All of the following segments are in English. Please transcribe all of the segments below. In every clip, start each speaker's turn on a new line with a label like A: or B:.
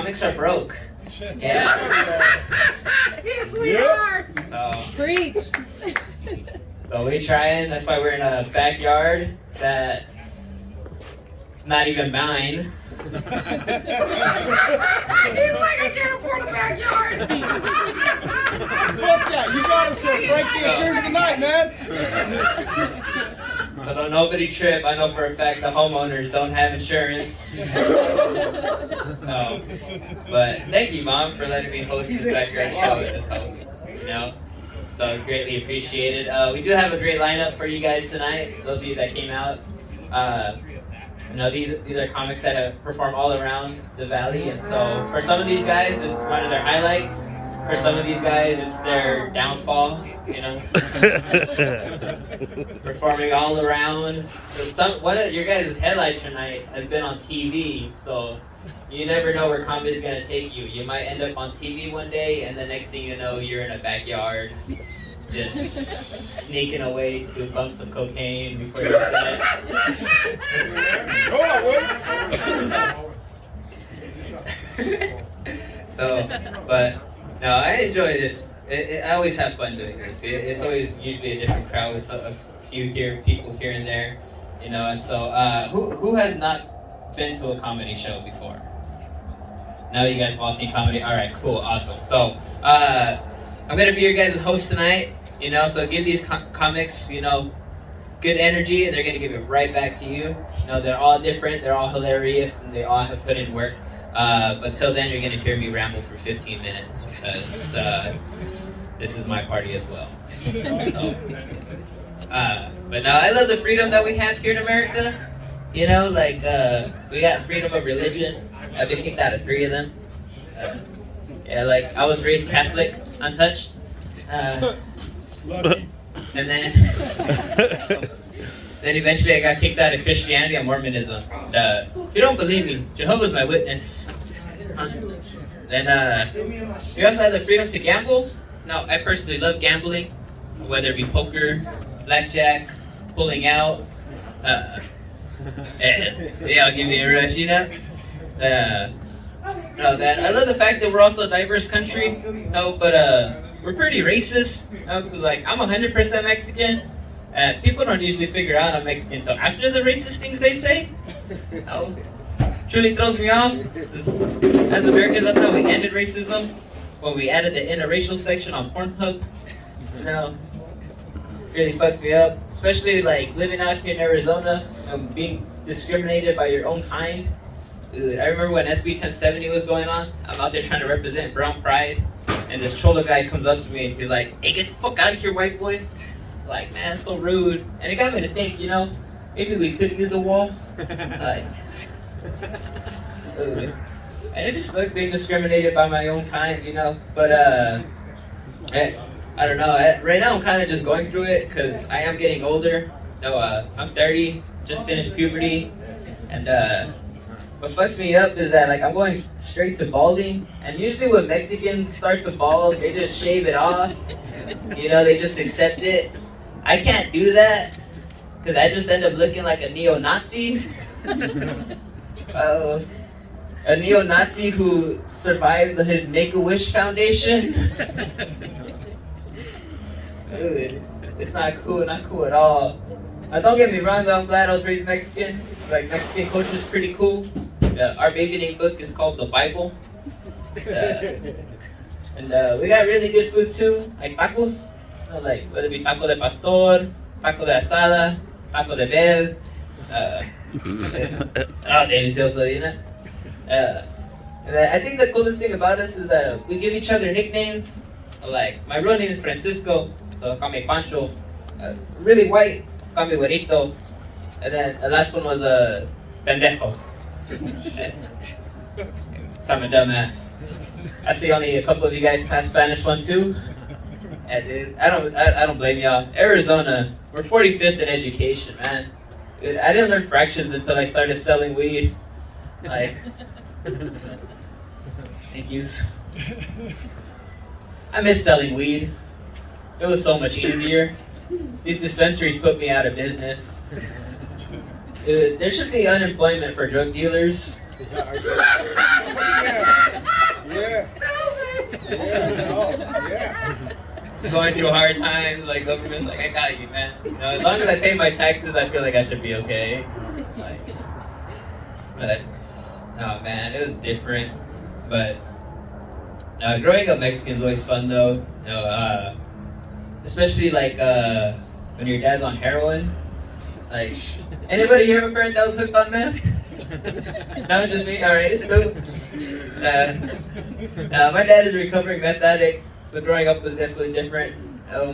A: comics are broke. Yeah.
B: Yes, we are.
C: Preach.
A: So we trying. That's why we're in a backyard that it's not even mine.
B: He's like, I can't afford a backyard.
D: Fuck that! You got us some Franky insurance tonight, man.
A: So don't nobody trip. I know for a fact the homeowners don't have insurance. No. But thank you, Mom, for letting me host this backyard show at this house. You know, so it's greatly appreciated. We do have a great lineup for you guys tonight. Those of you that came out. You know, these are comics that have performed all around the valley, and so for some of these guys, this is one of their highlights. For some of these guys, it's their downfall. You know, performing all around. So one of your guys' headlights tonight has been on TV, so you never know where comedy is gonna take you. You might end up on TV one day, and the next thing you know, you're in a backyard, just sneaking away to do bumps of cocaine before your set. So, but no, I enjoy this. I always have fun doing this. It's always usually a different crowd with a few people here and there, you know. And so, who has not been to a comedy show before? Now you guys have all seen comedy. All right, cool, awesome. So, I'm gonna be your guys' host tonight. You know, so give these comics, you know, good energy, and they're gonna give it right back to you. You know, they're all different, they're all hilarious, and they all have put in work. But till then, you're gonna hear me ramble for 15 minutes because this is my party as well. So, but no, I love the freedom that we have here in America. You know, like we got freedom of religion. I've been kicked out of 3 of them. Yeah, like I was raised Catholic, untouched. And then eventually I got kicked out of Christianity and Mormonism. If you don't believe me, Jehovah's my witness. Then we also have the freedom to gamble. Now, I personally love gambling, whether it be poker, blackjack, pulling out. Yeah, I'll give you a rush, you know? No, that I love the fact that we're also a diverse country. No, but we're pretty racist. Because like I'm 100% Mexican. People don't usually figure out I'm Mexican until after the racist things they say. Truly throws me off. As Americans, that's how we ended racism. When we added the interracial section on Pornhub. You know, really fucks me up. Especially like living out here in Arizona and being discriminated by your own kind. Dude, I remember when SB 1070 was going on. I'm out there trying to represent brown pride, and this Cholo guy comes up to me and he's like, "Hey, get the fuck out of here, white boy!" It's like, man, it's so rude. And it got me to think, you know, maybe we could use a wall. Like, and it just sucks being discriminated by my own kind, you know. But I don't know. Right now, I'm kind of just going through it because I am getting older. So I'm 30, just finished puberty, and what fucks me up is that like I'm going straight to balding, and usually when Mexicans start to bald, they just shave it off. You know, they just accept it. I can't do that because I just end up looking like a neo-Nazi. A neo-Nazi who survived his Make-A-Wish Foundation. Dude, it's not cool at all. Don't get me wrong though, I'm glad I was raised Mexican. Like, Mexican culture is pretty cool. Our baby name book is called the Bible. And we got really good food too, like tacos. You know, like, whether it be taco de pastor, taco de asada, taco de bel. Delicioso, you know? And I think the coolest thing about us is that we give each other nicknames. Like, my real name is Francisco, so call me Pancho. Really white, call me Güerito. And then the last one was Pendejo. So I'm a dumbass. I see only a couple of you guys pass Spanish 1 too. Yeah, dude, I don't blame y'all. Arizona, we're 45th in education, man. Dude, I didn't learn fractions until I started selling weed. Like, thank yous. I miss selling weed. It was so much easier. These dispensaries put me out of business. Dude, there should be unemployment for drug dealers. Going through hard times, like government's like, I got you, man. You know, as long as I pay my taxes, I feel like I should be okay. Like, but oh man, it was different. But growing up Mexican is always fun though. You know, especially like when your dad's on heroin. Like, anybody here have a parent that was hooked on meth? No, just me. All right, it's cool. My dad is a recovering meth addict, so growing up was definitely different.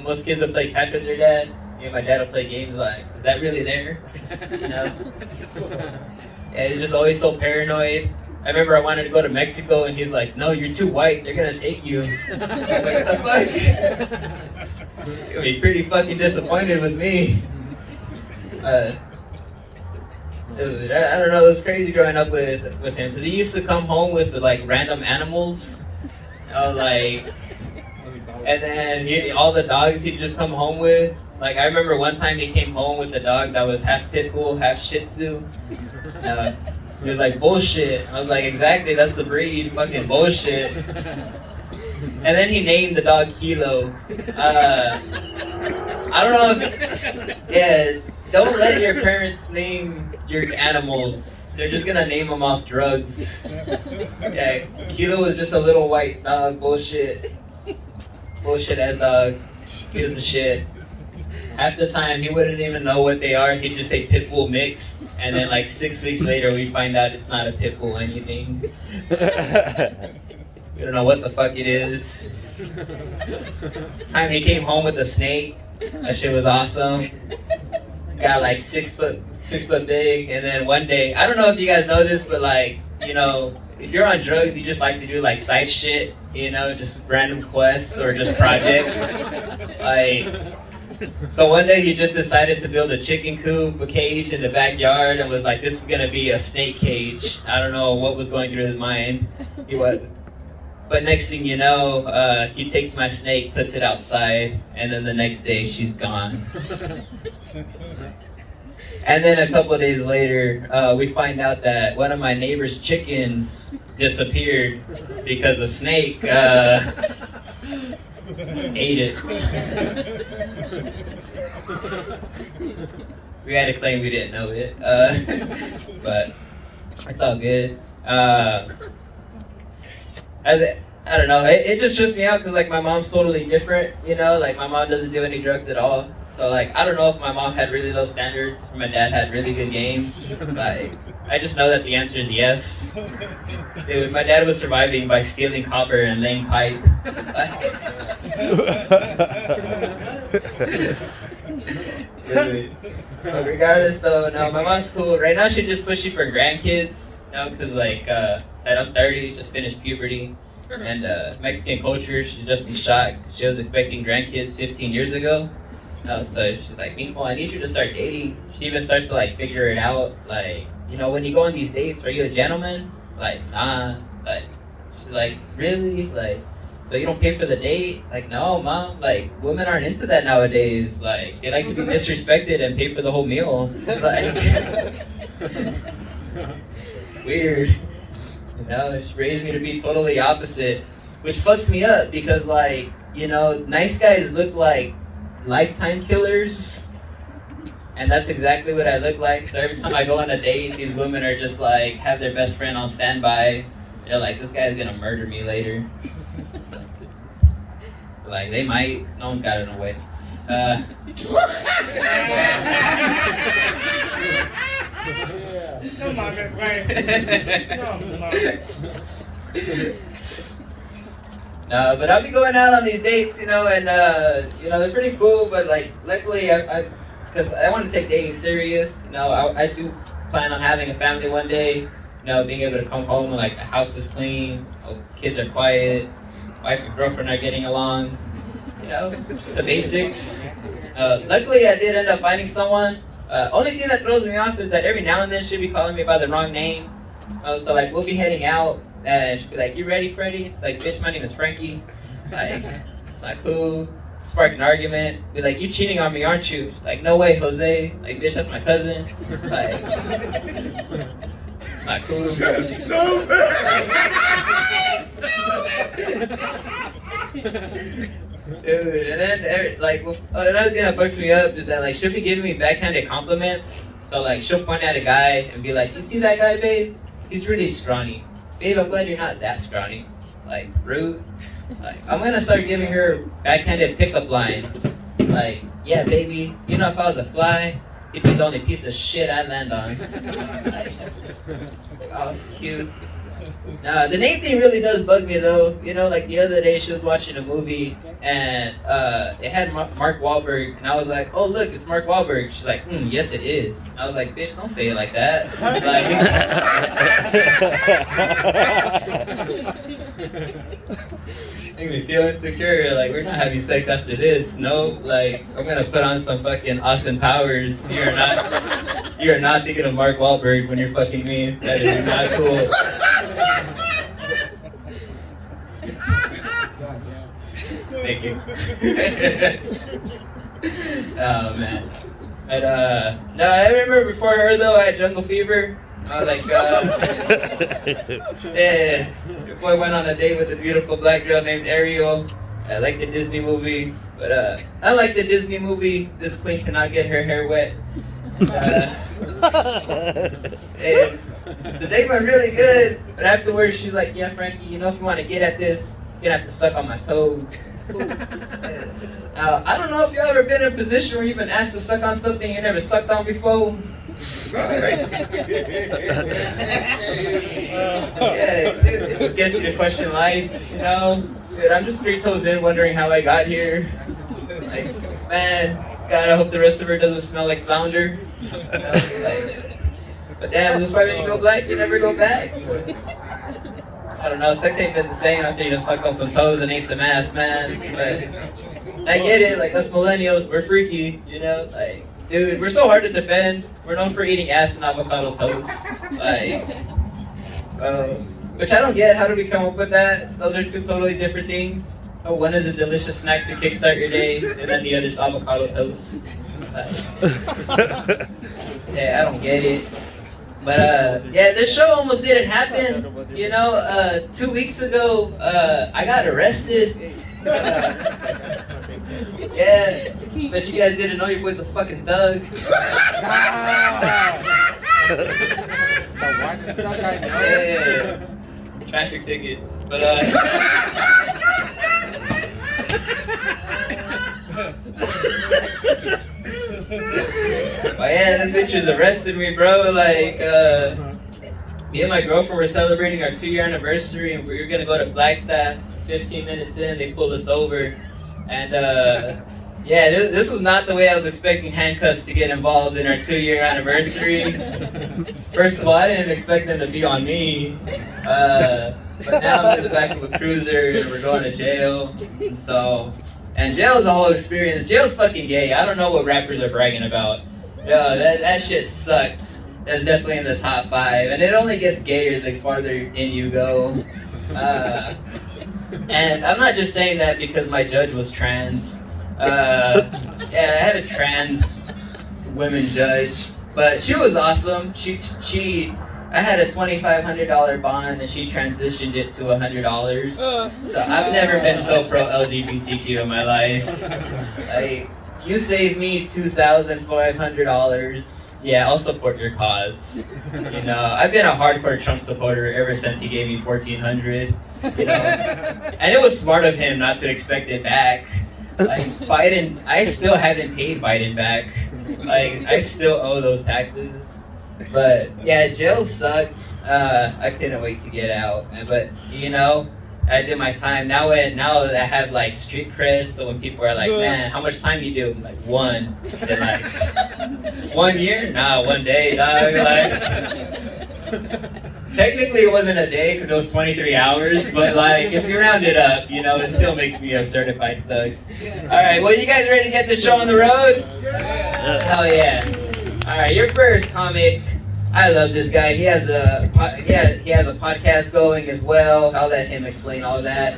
A: Most kids will play catch with their dad. Me and my dad will play games like, is that really there? You know? Yeah, he's just always so paranoid. I remember I wanted to go to Mexico, and he's like, "No, you're too white. They're gonna take you." I was like, what the fuck? You'll be pretty fucking disappointed with me. I don't know. It was crazy growing up with him because he used to come home with like random animals, you know, like, and then all the dogs he'd just come home with. Like I remember one time he came home with a dog that was half pit bull, half Shih Tzu. He was like, bullshit. I was like, exactly, that's the breed. Fucking bullshit. And then he named the dog Kilo. I don't know if, yeah. Don't let your parents name your animals. They're just gonna name them off drugs. Yeah, Kilo was just a little white dog. Bullshit. Bullshit ass dog. He was the shit. Half the time he wouldn't even know what they are. He'd just say pit bull mix, and then like 6 weeks later we find out it's not a pit bull anything. We don't know what the fuck it is. Time he came home with a snake. That shit was awesome. Got like 6 foot big, and then one day, I don't know if you guys know this, but like, you know, if you're on drugs, you just like to do like side shit, you know, just random quests or just projects. Like, so one day he just decided to build a chicken coop, a cage in the backyard, and was like, this is gonna be a snake cage. I don't know what was going through his mind. But next thing you know, he takes my snake, puts it outside, and then the next day she's gone. And then a couple of days later, we find out that one of my neighbor's chickens disappeared because a snake ate it. We had to claim we didn't know it, but it's all good. I don't know, it just trips me out because like my mom's totally different, you know, like my mom doesn't do any drugs at all. So like, I don't know if my mom had really low standards or my dad had really good game. Like, I just know that the answer is yes. My dad was surviving by stealing copper and laying pipe. But regardless though, no, my mom's cool. Right now she's just pushing for grandkids, you know, because like, said I'm 30, just finished puberty. And Mexican culture, she's just in shock. She was expecting grandkids 15 years ago. So she's like, Mijo, I need you to start dating. She even starts to like figure it out. Like, you know, when you go on these dates, are you a gentleman? Like, nah. Like, she's like, really? Like, so you don't pay for the date? Like, no, mom. Like, women aren't into that nowadays. Like, they like to be disrespected and pay for the whole meal. Like, it's weird. You know, she raised me to be totally opposite, which fucks me up because, like, you know, nice guys look like lifetime killers, and that's exactly what I look like. So every time I go on a date, these women are just like, have their best friend on standby. They're like, this guy's gonna murder me later. Like, they might. No one's got it in a way.
B: Come on, Miss Wayne. Come on.
A: No, but I'll be going out on these dates, you know, and you know, they're pretty cool. But like, luckily, because I want to take dating serious. You know, I do plan on having a family one day. You know, being able to come home and like the house is clean, kids are quiet, wife and girlfriend are getting along. You know, just the basics. Luckily, I did end up finding someone. Only thing that throws me off is that every now and then she'll be calling me by the wrong name. So like, we'll be heading out. And she'd be like, you ready, Freddie? It's like, bitch, my name is Franky. Like, it's like, who? Spark an argument. Be like, you cheating on me, aren't you? She's like, no way, Jose. Like, bitch, that's my cousin. Like, It's not cool. Dude, and then like another thing that fucks me up is that like she'll be giving me backhanded compliments. So like she'll point at a guy and be like, "You see that guy, babe? He's really scrawny. Babe, I'm glad you're not that scrawny." Like rude. Like I'm gonna start giving her backhanded pickup lines. Like, "Yeah, baby, you know if I was a fly, you'd be the only piece of shit I land on." Like, oh, it's cute. Nah, the name thing really does bug me though. You know, like the other day she was watching a movie and it had Mark Wahlberg, and I was like, "Oh look, it's Mark Wahlberg." She's like, "Yes it is." I was like, "Bitch, don't say it like that." Make me feel insecure. Like we're not having sex after this. No, like I'm gonna put on some fucking Austin Powers. You are not thinking of Mark Wahlberg when you're fucking me. That is not cool. Thank you. Oh man. But no, I remember before her though, I had jungle fever. I was like, yeah, your boy went on a date with a beautiful black girl named Ariel. I like the Disney movie, but unlike the Disney movie, this queen cannot get her hair wet. And the date went really good, but afterwards she's like, "Yeah, Franky, you know if you want to get at this, you're gonna have to suck on my toes." Now, I don't know if you've ever been in a position where you've been asked to suck on something you never sucked on before. Yeah, it just gets you to question life, you know? Dude, I'm just 3 toes in wondering how I got here. Like, man, God, I hope the rest of her doesn't smell like flounder. But damn, this is why when you go black, you never go back. I don't know, sex ain't been the same after you just suck on some toes and ate some ass, man. But I get it, like us millennials, we're freaky, you know? Like, dude, we're so hard to defend. We're known for eating ass and avocado toast. Like, which I don't get. How do we come up with that? Those are 2 totally different things. Oh, one is a delicious snack to kickstart your day, and then the other is avocado toast. Yeah, I don't get it. But yeah, this show almost didn't happen. You know, 2 weeks ago, I got arrested. Yeah, but you guys didn't know your boy's a fucking thug. Yeah, traffic ticket. But oh yeah, them bitches arrested me, bro. Like, me and my girlfriend were celebrating our 2-year anniversary, and we were gonna go to Flagstaff. 15 minutes in, they pulled us over, and yeah, this was not the way I was expecting handcuffs to get involved in our 2-year anniversary. First of all, I didn't expect them to be on me, but now I'm in the back of a cruiser, and we're going to jail, and jail is a whole experience. Jail's fucking gay. I don't know what rappers are bragging about. Yo, that shit sucked. That's definitely in the top 5, and it only gets gayer the farther in you go. And I'm not just saying that because my judge was trans. Yeah, I had a trans women judge, but she was awesome. I had a $2,500 bond, and she transitioned it to $100. So I've never been so pro LGBTQ in my life. Like, you saved me $2,500. Yeah, I'll support your cause. You know, I've been a hardcore Trump supporter ever since he gave me $1,400. You know, and it was smart of him not to expect it back. Like Biden, I still haven't paid Biden back. Like I still owe those taxes. But yeah, jail sucked. I couldn't wait to get out. But you know, I did my time. Now that I have like street cred, so when people are like, "Man, how much time you do?" I'm like 1. They're like, 1 year? Nah, 1 day, dog. Like, technically it wasn't a day because it was 23 hours, but like if you round it up, you know, it still makes me a certified thug. All right, well, you guys ready to get this show on the road? Hell yeah! All right, your first comic. I love this guy. He has a podcast going as well. I'll let him explain all of that.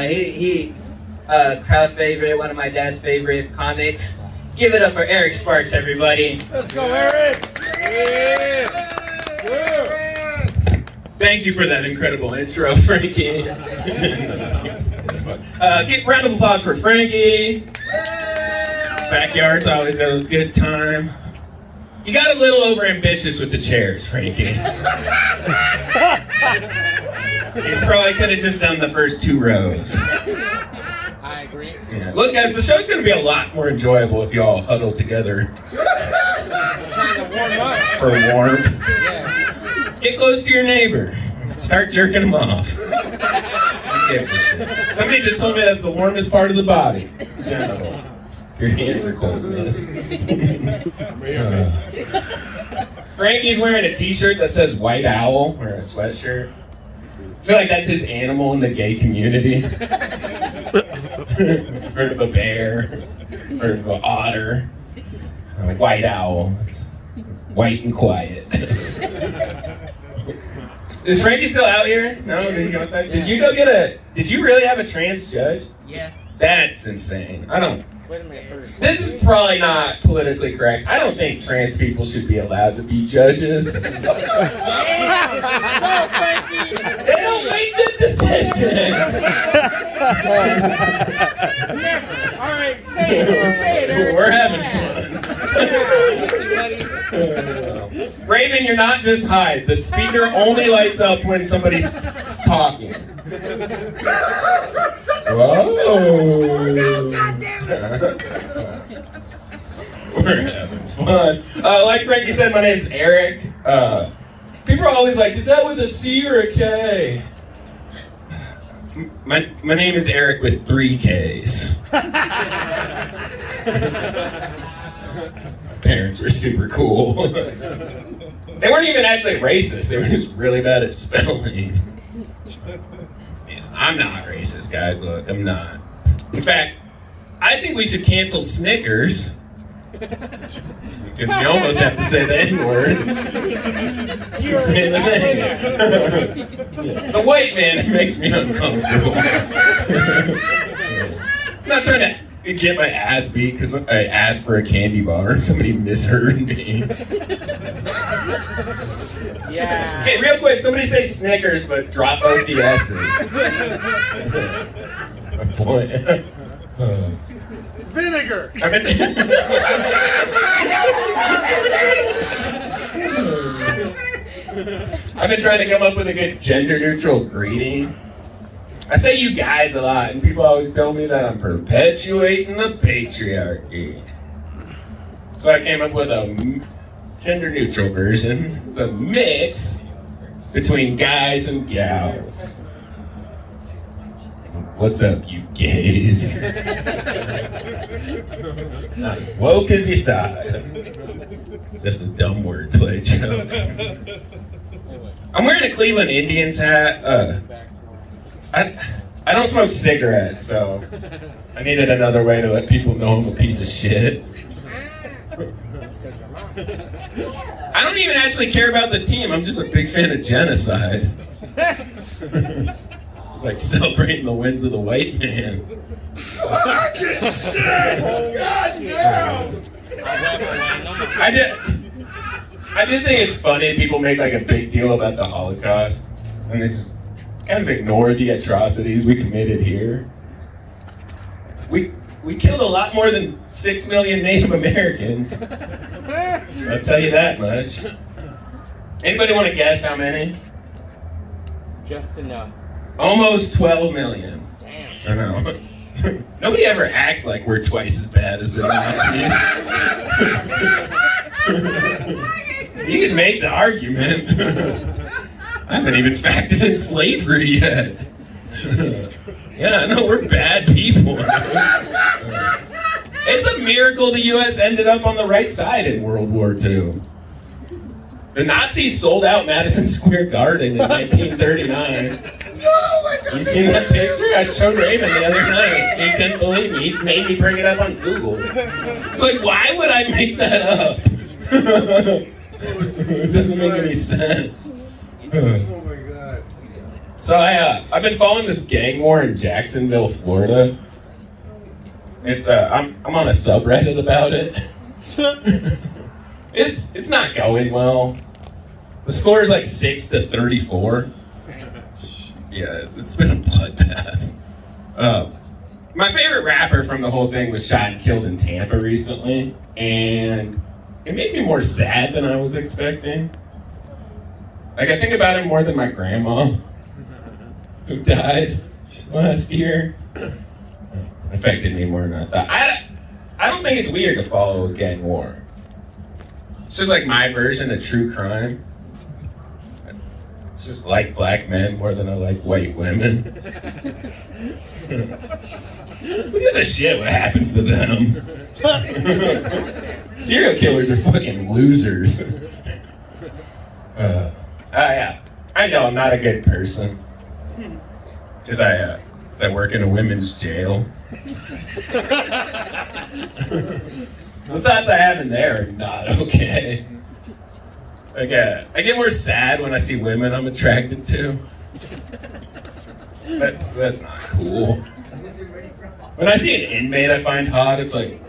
A: He's a crowd favorite, one of my dad's favorite comics. Give it up for Eric Sparks, everybody.
D: Let's go, Eric! Yeah.
C: Thank you for that incredible intro, Franky. Round of applause for Franky. Backyard's always a good time. You got a little overambitious with the chairs, Franky. You probably could have just done the first 2 rows.
D: I agree.
C: Yeah. Look, guys, the show's going to be a lot more enjoyable if you all huddle together
D: Trying to warm up.
C: for warmth.
D: Yeah.
C: Get close to your neighbor. Start jerking them off. Who gives a shit? Somebody just told me that's the warmest part of the body. Genital. Your hands are cold, miss. Franky's wearing a t-shirt that says White Owl, or a sweatshirt. I feel like that's his animal in the gay community. Heard of a bear, heard of an otter, a white owl, white and quiet. Is Franky still out here? No? Did he go outside? Did you really have a trans judge?
A: Yeah.
C: That's insane.
D: Wait a minute first.
C: This is probably not politically correct. I don't think trans people should be allowed to be judges. They don't make the decisions.
D: All right, say it, Eric.
C: We're having fun. Raven, you're not just high. The speaker only lights up when somebody's talking. Whoa. We're having fun. Like Franky said, my name's Eric. People are always like, is that with a C or a K? My name is Eric with 3 Ks. My parents were super cool. They weren't even actually racist. They were just really bad at spelling. Yeah, I'm not racist, guys. Look, I'm not. In fact, I think we should cancel Snickers. Because you almost have to say the N-word. Say the name. The white man makes me uncomfortable. I'm not trying to get my ass beat because I asked for a candy bar and somebody misheard me.
D: Yeah.
C: Okay, real quick, somebody say Snickers, but drop both the S's. My point.
B: Vinegar.
C: I've been trying to come up with a good gender-neutral greeting. I say you guys a lot, and people always tell me that I'm perpetuating the patriarchy. So I came up with a gender-neutral version. It's a mix between guys and gals. What's up, you gays? Not woke as you thought. Just a dumb wordplay joke. I'm wearing a Cleveland Indians hat. I don't smoke cigarettes, so I needed another way to let people know I'm a piece of shit. I don't even actually care about the team. I'm just a big fan of genocide. It's like celebrating the wins of the white man.
B: Fucking shit! God damn!
C: I did think it's funny people make like a big deal about the Holocaust and they just kind of ignore the atrocities we committed here. We killed a lot more than 6 million Native Americans. I'll tell you that much. Anybody want to guess how many?
D: Just enough.
C: Almost 12 million.
D: Damn.
C: I know. Nobody ever acts like we're twice as bad as the Nazis. You can make the argument. I haven't even factored in slavery yet. Yeah, I know we're bad people. It's a miracle the U.S. ended up on the right side in World War II. The Nazis sold out Madison Square Garden in 1939. You seen that picture? I showed Raven the other night. He couldn't believe me. He made me bring it up on Google. It's like, why would I make that up? It doesn't make any sense.
B: Oh my god.
C: So I've been following this gang war in Jacksonville, Florida. It's I'm on a subreddit about it. It's not going well. The score is like 6-34. Yeah, it's been a bloodbath. My favorite rapper from the whole thing was shot and killed in Tampa recently, and it made me more sad than I was expecting. Like, I think about him more than my grandma, who died last year. It affected me more than I thought. I don't think it's weird to follow a gang war. It's just like my version of true crime. It's just like black men more than I like white women. Who gives a shit what happens to them? Serial killers are fucking losers. Yeah. I know I'm not a good person. Because I work in a women's jail. The thoughts I have in there are not okay. I get more sad when I see women I'm attracted to. That's not cool. When I see an inmate I find hot, it's like,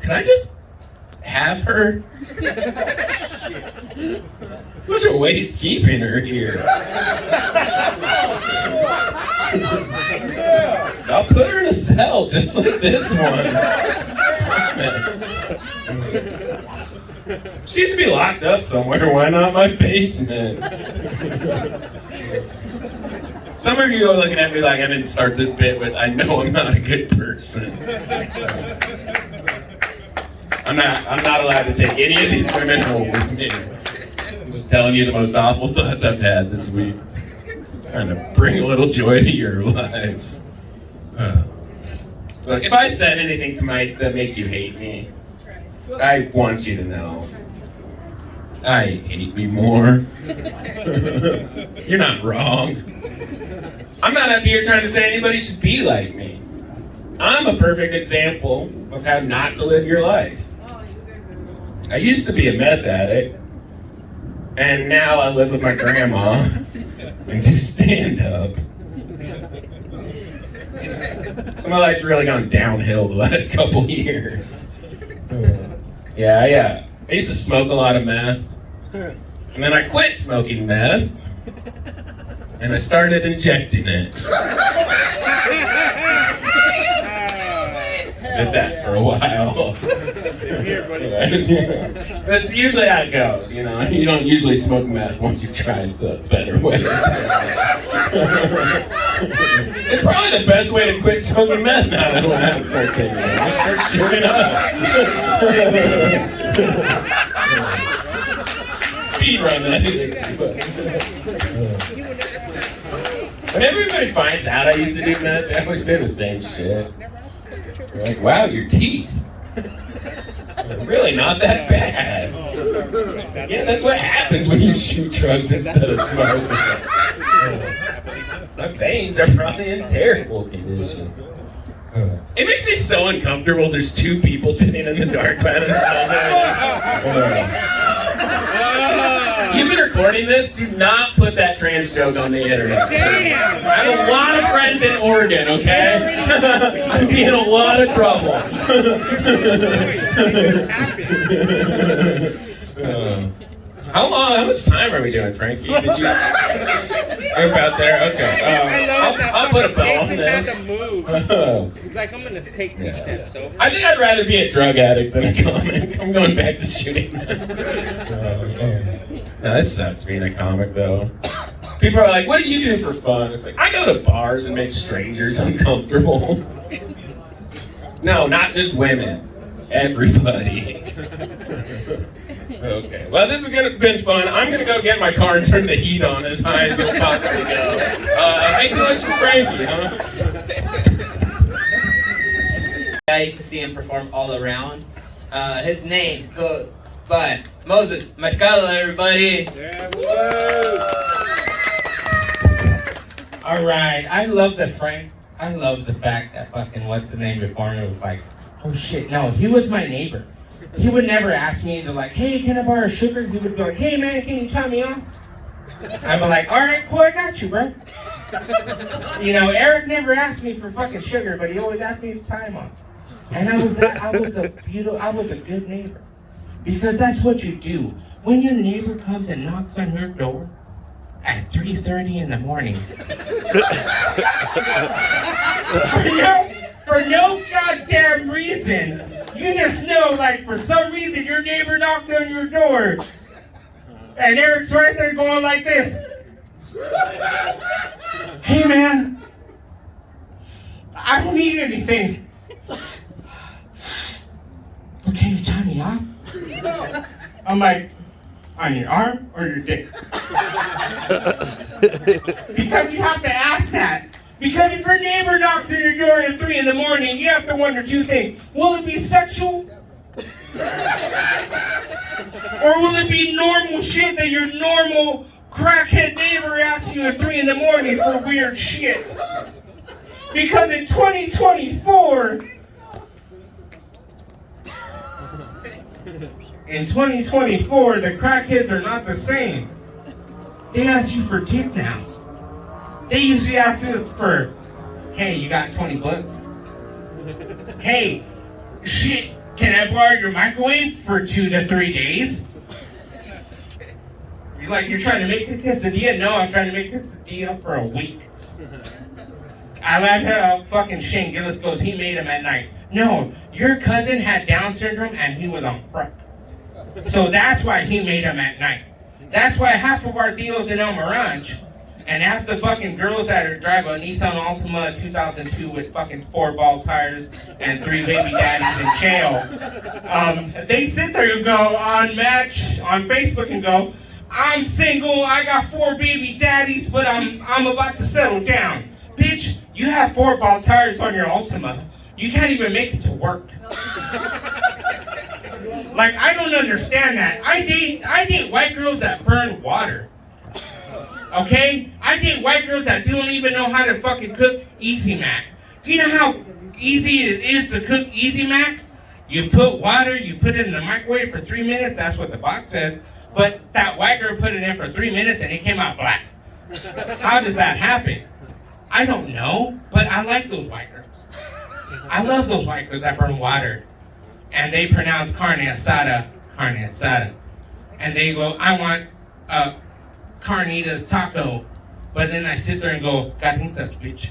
C: can I just have her? Such a waste keeping her here. I'll put her in a cell just like this one. She used to be locked up somewhere. Why not my basement? Some of you are looking at me like I didn't start this bit with, I know I'm not a good person. I'm not allowed to take any of these women home with me. I'm just telling you the most awful thoughts I've had this week. Trying to bring a little joy to your lives. Look, if I said anything tonight that makes you hate me, I want you to know I hate me more. You're not wrong. I'm not up here trying to say anybody should be like me. I'm a perfect example of how not to live your life. I used to be a meth addict, and now I live with my grandma and do stand-up. So my life's really gone downhill the last couple years. Yeah. I used to smoke a lot of meth, and then I quit smoking meth, and I started injecting it. Did that for a while. That's usually how it goes, you know. You don't usually smoke meth once you've tried the better way. It's probably the best way to quit smoking meth now that I don't have cocaine. Just start shooting up. Speed run that. When everybody finds out I used to do meth, they always say the same shit. They're like, wow, your teeth. Really not that bad. Yeah, that's what happens when you shoot drugs instead of smoking. My veins are probably in terrible condition. It makes me so uncomfortable. There's two people sitting in the dark by themselves. You've been recording this? Do not put that trans joke on the internet. Damn! I have a lot of friends in Oregon, okay? I'd be in a lot of trouble. How much time are we doing, Franky? Did you... We're about there? Okay. I'll put a bell on this.
B: He's like, I'm going to take 2 steps over.
C: I think I'd rather be a drug addict than a comic. I'm going back to shooting. No, this sucks being a comic, though. People are like, what do you do for fun? It's like, I go to bars and make strangers uncomfortable. No, not just women. Everybody. Okay. Well, this has been fun. I'm going to go get my car and turn the heat on as high as it'll possibly go. Thanks so much for Franky, huh?
A: Yeah, you can see him perform all around. His name goes by Moses Mercado, everybody.
B: Yeah,
E: all right, I love the fact that fucking what's the name before me was like, oh shit, no, he was my neighbor. He would never ask me to like, hey, can I borrow sugar? He would be like, hey man, can you top me off? I'd be like, all right, cool, I got you, bro. You know, Eric never asked me for fucking sugar, but he always asked me to tie him off. And I was a good neighbor. Because that's what you do when your neighbor comes and knocks on your door at 3:30 in the morning for no goddamn reason. You just know, like, for some reason your neighbor knocked on your door and Eric's right there going like this. Hey man, I don't need anything. But can you tie me off? I'm like, on your arm or your dick? Because you have to ask that. Because if your neighbor knocks on your door at 3 in the morning, you have to wonder two things. Will it be sexual? Or will it be normal shit that your normal crackhead neighbor asks you at 3 in the morning for weird shit? Because in 2024, the crackheads are not the same. They ask you for tip now. They usually ask us for, hey, you got 20 bucks? Hey, shit, can I borrow your microwave for 2 to 3 days? You're trying to make a quesadilla? No, I'm trying to make a quesadilla for a week. I love how fucking Shane Gillis goes, he made them at night. No, your cousin had Down syndrome and he was on crack. So that's why he made them at night. That's why half of our deals in El Mirage and half the fucking girls that drive a Nissan Altima 2002 with fucking 4-ball tires and 3 baby daddies in jail, they sit there and go on Match, on Facebook and go, I'm single, I got 4 baby daddies, but I'm about to settle down. Bitch, you have 4-ball tires on your Altima. You can't even make it to work. Like, I don't understand that. I date white girls that burn water. Okay? I date white girls that don't even know how to fucking cook Easy Mac. Do you know how easy it is to cook Easy Mac? You put water, you put it in the microwave for 3 minutes, that's what the box says. But that white girl put it in for 3 minutes and it came out black. How does that happen? I don't know, but I like those white girls. I love those white girls that burn water. And they pronounce carne asada. And they go, I want carnitas taco. But then I sit there and go, carnitas, bitch.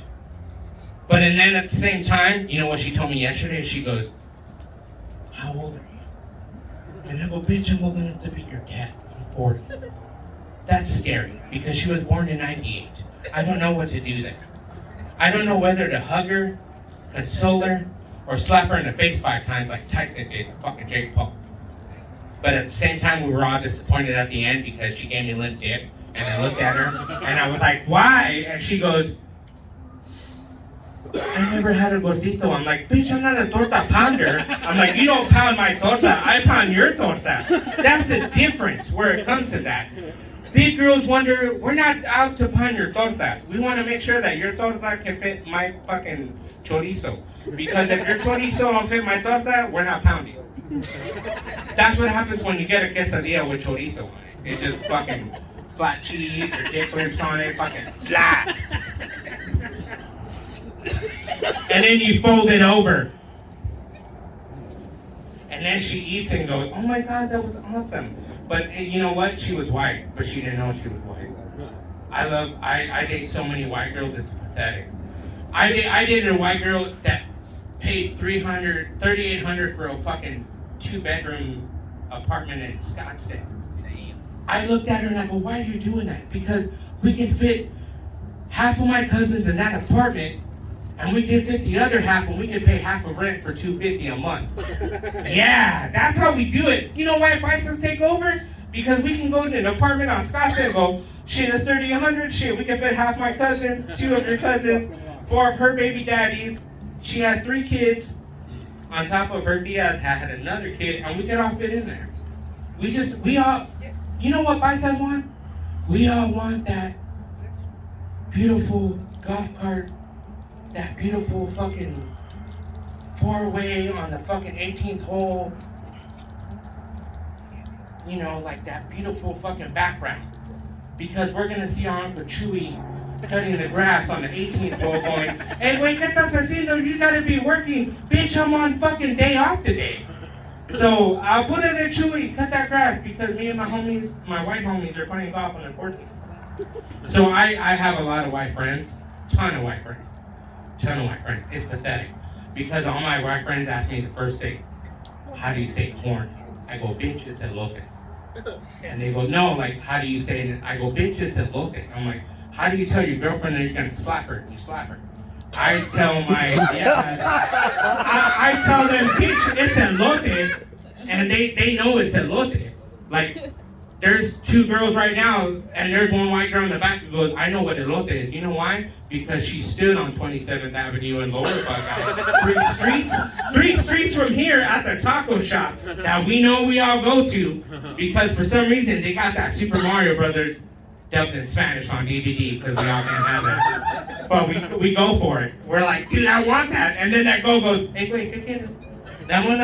E: But and then at the same time, you know what she told me yesterday? She goes, how old are you? And I go, bitch, I'm old enough to be your dad. I'm 40. That's scary, because she was born in 98. I don't know what to do there. I don't know whether to hug her, console her, or slap her in the face 5 times like Tyson did to fucking Jake Paul. But at the same time, we were all disappointed at the end because she gave me limp dick. And I looked at her, and I was like, why? And she goes, I never had a gordito. I'm like, bitch, I'm not a torta pounder. I'm like, you don't pound my torta, I pound your torta. That's the difference where it comes to that. Big girls wonder, we're not out to pound your torta. We want to make sure that your torta can fit my fucking chorizo. Because if your chorizo don't fit my torta, we're not pounding. That's what happens when you get a quesadilla with chorizo on it. It's just fucking flat cheese or dick lips on it, fucking flat. And then you fold it over. And then she eats and goes, oh my God, that was awesome. But you know what? She was white, but she didn't know she was white. I date so many white girls, it's pathetic. I dated a white girl that paid $3,800 for a fucking 2-bedroom apartment in Scottsdale. I looked at her and I go, why are you doing that? Because we can fit half of my cousins in that apartment, and we can fit the other half, and we can pay half of rent for $250 a month. Yeah, that's how we do it. You know why Bisons take over? Because we can go to an apartment on Scottsdale and go, shit, it's $3,100. Shit, we can fit half my cousins, 2 of your cousins, 4 of her baby daddies. She had 3 kids. On top of her, Dia had another kid, and we could all fit in there. We all, you know what Bisons want? We all want that beautiful golf cart, that beautiful fucking 4-way on the fucking 18th hole. You know, like that beautiful fucking background. Because we're gonna see our Uncle Chewy cutting the grass on the 18th hole going, hey, wait, ¿qué estás haciendo? You gotta be working. Bitch, I'm on fucking day off today. So I'll put it in Chewy, cut that grass, because me and my homies, my white homies, are playing golf on the 14th. So I have a lot of white friends, ton of white friends. It's pathetic. Because all my white friends ask me the first thing, how do you say corn? I go, bitch, it's elote. And they go, no, like, how do you say it? I go, bitch, it's elote. I'm like, how do you tell your girlfriend that you're gonna slap her? You slap her. I tell my, I tell them, bitch, it's elote. And they know it's elote. Like, there's two girls right now, and there's one white girl in the back who goes, I know what elote is. You know why? Because she stood on 27th Avenue in Lower Buckeye. Three streets from here at the taco shop that we know we all go to, because for some reason they got that Super Mario Brothers dubbed in Spanish on DVD, because we all can't have that. But we go for it. We're like, dude, I want that. And then that girl goes, hey, wait, ¿qué quieres? Dame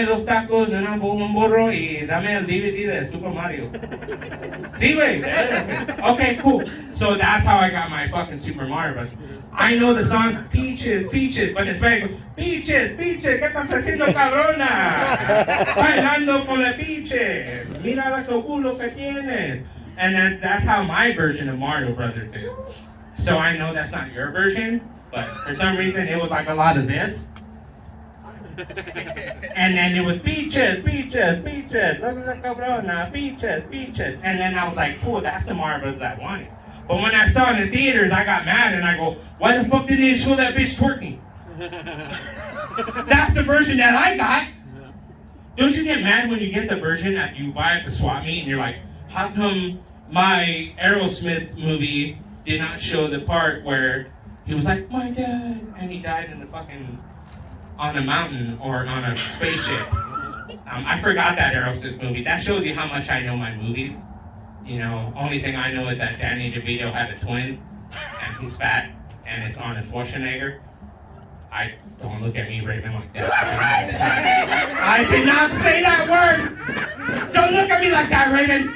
E: dos tacos, un burro, y dame el DVD de Super Mario. Sí, güey. Okay, cool. So that's how I got my fucking Super Mario Bros. I know the song Peaches, Peaches, but in Spanish, Peaches, Peaches, ¿qué estás haciendo, cabrona? Bailando con la Peaches. Mira la culo que tienes. And that's how my version of Mario Brothers is. So I know that's not your version, but for some reason it was like a lot of this. And then it was Peaches, Peaches, Peaches, la cabrona, Peaches, Peaches. And then I was like, cool, that's the Mario Brothers I wanted. But when I saw it in the theaters, I got mad and I go, why the fuck didn't they show that bitch twerking? That's the version that I got. Don't you get mad when you get the version that you buy at the swap meet and you're like, how come my Aerosmith movie did not show the part where he was like, my dad, and he died in the fucking, on a mountain or on a spaceship. I forgot that Aerosmith movie. That shows you how much I know my movies. You know, only thing I know is that Danny DeVito had a twin, and he's fat, and it's Arnold Schwarzenegger. Don't look at me, Raven, like that. I did not say that word! Don't look at me like that, Raven!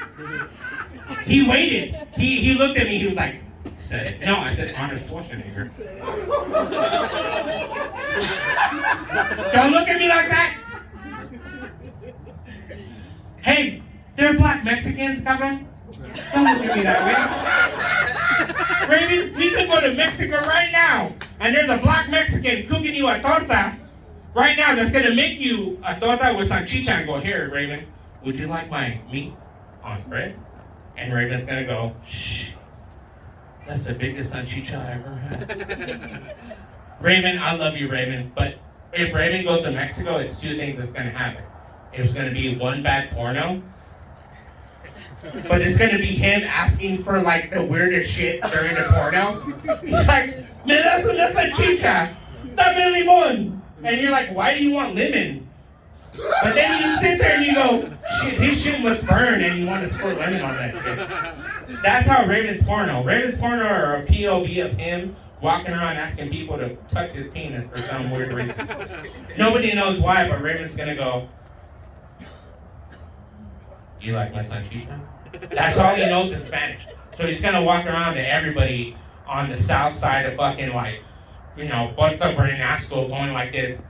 E: He waited. He looked at me, he was like, said it. No, I said Arnold Schwarzenegger. Don't look at me like that! Hey, they're black Mexicans, cabrón. Don't look at me that way. Raven, we could go to Mexico right now, and there's a black Mexican cooking you a torta right now that's gonna make you a torta with salchicha and go, here, Raven, would you like my meat on bread? And Raven's gonna go, shh, that's the biggest salchicha I ever had. Raven, I love you, Raven, but if Raven goes to Mexico, it's two things that's gonna happen. It's gonna be one bad porno, but it's gonna be him asking for like the weirdest shit during the porno. He's like, me das una salchicha, dame limon. And you're like, why do you want lemon? But then you sit there and you go, shit, his shit must burn, and you want to squirt lemon on that shit. That's how Raven's porno. Raven's porno are a POV of him walking around asking people to touch his penis for some weird reason. Nobody knows why, but Raven's gonna go, you like my salchicha? That's all he knows in Spanish. So he's gonna walk around to everybody on the south side of fucking like, you know, Puerto Bernasco going like this.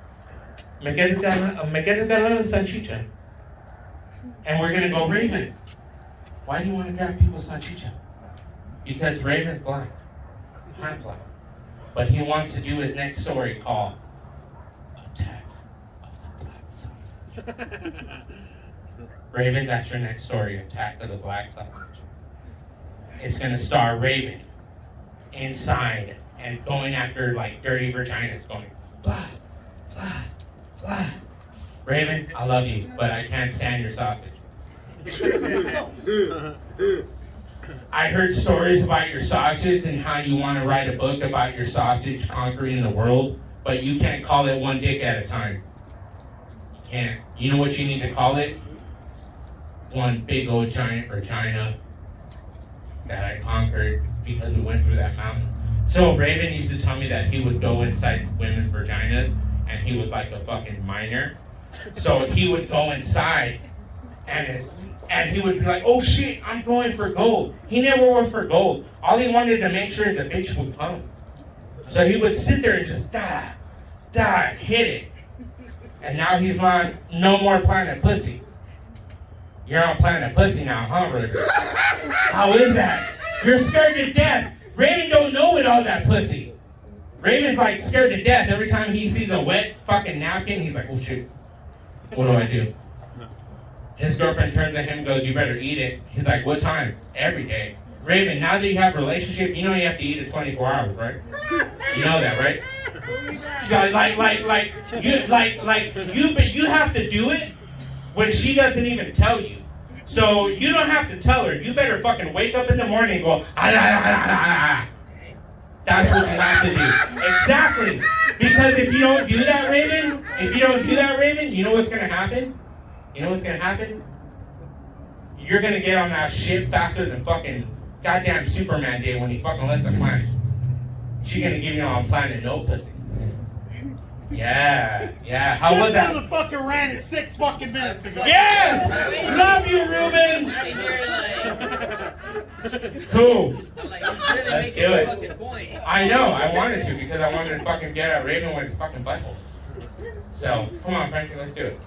E: Me quieres ganar salchicha? And we're gonna go, Raven, why do you want to grab people's salchicha? Because Raven's black, half black. But he wants to do his next story called Attack of the Black Sausage. Raven, that's your next story, Attack of the Black Sausage. It's gonna star Raven inside and going after like dirty vaginas, going blah, blah, blah. Raven, I love you, but I can't stand your sausage. I heard stories about your sausage and how you want to write a book about your sausage conquering the world, but you can't call it one dick at a time. You can't. You know what you need to call it? One big old giant vagina that I conquered because we went through that mountain. So Raven used to tell me that he would go inside women's vaginas and he was like a fucking miner. So he would go inside and he would be like, oh shit, I'm going for gold. He never went for gold. All he wanted to make sure is the bitch would come. So he would sit there and just hit it. And now he's on no more Planet Pussy. You're on Planet Pussy now, huh, Raven? How is that? You're scared to death. Raven don't know with all that pussy. Raven's like scared to death. Every time he sees a wet fucking napkin, he's like, oh shit, what do I do? His girlfriend turns to him and goes, you better eat it. He's like, what time? Every day. Raven, now that you have a relationship, you know you have to eat it 24 hours, right? You know that, right? So you have to do it when she doesn't even tell you. So you don't have to tell her. You better fucking wake up in the morning and go, ah, ah, ah, ah, ah. That's what you have to do. Exactly. Because if you don't do that, Raven, you know what's going to happen? You know what's going to happen? You're going to get on that shit faster than fucking goddamn Superman did when he fucking left the planet. She's going to give you on planet no pussy. Yeah. How was that?
D: This motherfucker ran in 6 fucking minutes ago.
E: Yes! Love you, Ruben! Cool. Let's do it. I know, I wanted to because I wanted to fucking get at Raven with his fucking butthole. So, come on, Franky, let's do it.